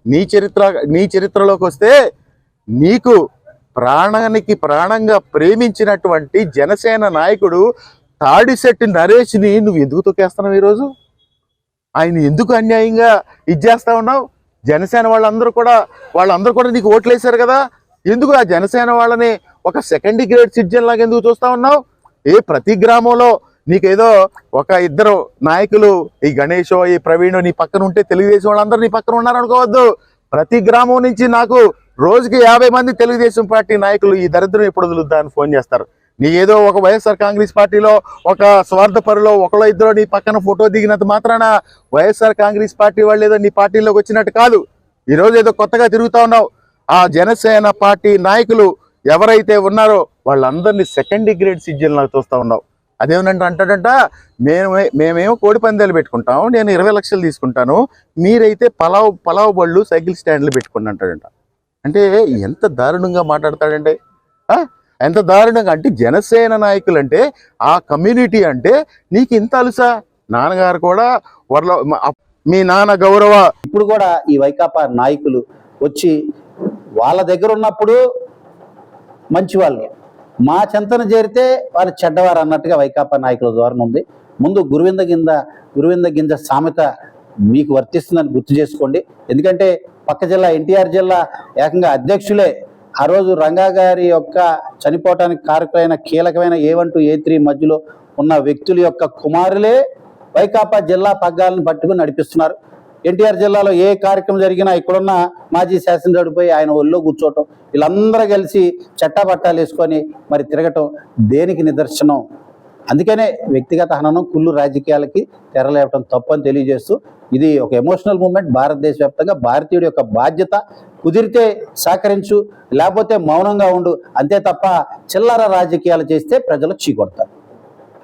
నీ చరిత్రలోకి వస్తే నీకు ప్రాణానికి ప్రాణంగా ప్రేమించినటువంటి జనసేన నాయకుడు తాడిశెట్టి నరేష్ని నువ్వు ఎందుకు తొక్కేస్తున్నావు? ఈరోజు ఆయన ఎందుకు అన్యాయంగా ఇచ్చేస్తా ఉన్నావు? జనసేన వాళ్ళందరూ కూడా నీకు ఓట్లు వేశారు కదా, ఎందుకు ఆ జనసేన వాళ్ళని ఒక సెకండ్ గ్రేడ్ సిటిజన్ లాగా ఎందుకు చూస్తా ఉన్నావు? ప్రతి గ్రామంలో నీకేదో ఒక ఇద్దరు నాయకులు, ఈ గణేషో ఈ ప్రవీణో నీ పక్కన ఉంటే తెలుగుదేశం వాళ్ళందరూ నీ పక్కన ఉన్నారనుకోవద్దు. ప్రతి గ్రామం నుంచి నాకు రోజుకి 50 మంది తెలుగుదేశం పార్టీ నాయకులు ఈ దరిద్రం ఎప్పుడు వదులుద్దా అని ఫోన్ చేస్తారు. నీ ఏదో ఒక వైఎస్ఆర్ కాంగ్రెస్ పార్టీలో ఒక స్వార్థపరులో ఒకళ్ళో ఇద్దరు నీ పక్కన ఫోటో దిగినంత మాత్రాన వైఎస్ఆర్ కాంగ్రెస్ పార్టీ వాళ్ళు ఏదో నీ పార్టీలోకి వచ్చినట్టు కాదు. ఈరోజు ఏదో కొత్తగా తిరుగుతా ఉన్నావు. ఆ జనసేన పార్టీ నాయకులు ఎవరైతే ఉన్నారో వాళ్ళందరినీ సెకండ్ గ్రేడ్ సిటిజన్ లాగా చూస్తూ ఉన్నావు. అదేమనంటే అంటాడంట, మేమేమో కోడి పందాలు పెట్టుకుంటాం, నేను 20 లక్షలు తీసుకుంటాను, మీరైతే పలావ్ బళ్ళు సైకిల్ స్టాండ్లు పెట్టుకుని అంటాడంట. అంటే ఎంత దారుణంగా మాట్లాడతాడంటే, ఎంత దారుణంగా. అంటే జనసేన నాయకులు అంటే ఆ కమ్యూనిటీ అంటే నీకు ఇంత అలుసా? నాన్నగారు కూడా మీ నాన్న గౌరవ ఇప్పుడు కూడా ఈ వైకాపా నాయకులు వచ్చి వాళ్ళ దగ్గర ఉన్నప్పుడు మంచి వాళ్ళు, మా చెంతన చేరితే వాళ్ళు చెడ్డవారు అన్నట్టుగా వైకాపా నాయకుల ధోరణి ఉంది. ముందు గురువింద గింజ సామెత మీకు వర్తిస్తుందని గుర్తు చేసుకోండి. ఎందుకంటే పక్క జిల్లా ఎన్టీఆర్ జిల్లా ఏకంగా అధ్యక్షులే ఆ రోజు రంగా గారి యొక్క చనిపోవటానికి కారకులైన కీలకమైన A1 to A3 మధ్యలో ఉన్న వ్యక్తుల యొక్క కుమారులే వైకాపా జిల్లా పగ్గాలను పట్టుకుని నడిపిస్తున్నారు. ఎన్టీఆర్ జిల్లాలో ఏ కార్యక్రమం జరిగినా ఇక్కడున్న మాజీ శాసనసభ్యుడు పోయి ఆయన ఒళ్ళో కూర్చోవటం, వీళ్ళందరూ కలిసి చట్టాపట్టాలు వేసుకొని మరి తిరగటం దేనికి నిదర్శనం? అందుకనే వ్యక్తిగత హననం, కుళ్ళు రాజకీయాలకి తెరలేవటం తప్పని తెలియజేస్తూ, ఇది ఒక ఎమోషనల్ మూమెంట్. భారతదేశ వ్యాప్తంగా భారతీయుడి యొక్క బాధ్యత. కుదిరితే సహకరించు, లేకపోతే మౌనంగా ఉండు, అంతే తప్ప చిల్లర రాజకీయాలు చేస్తే ప్రజలు చీకొడతారు.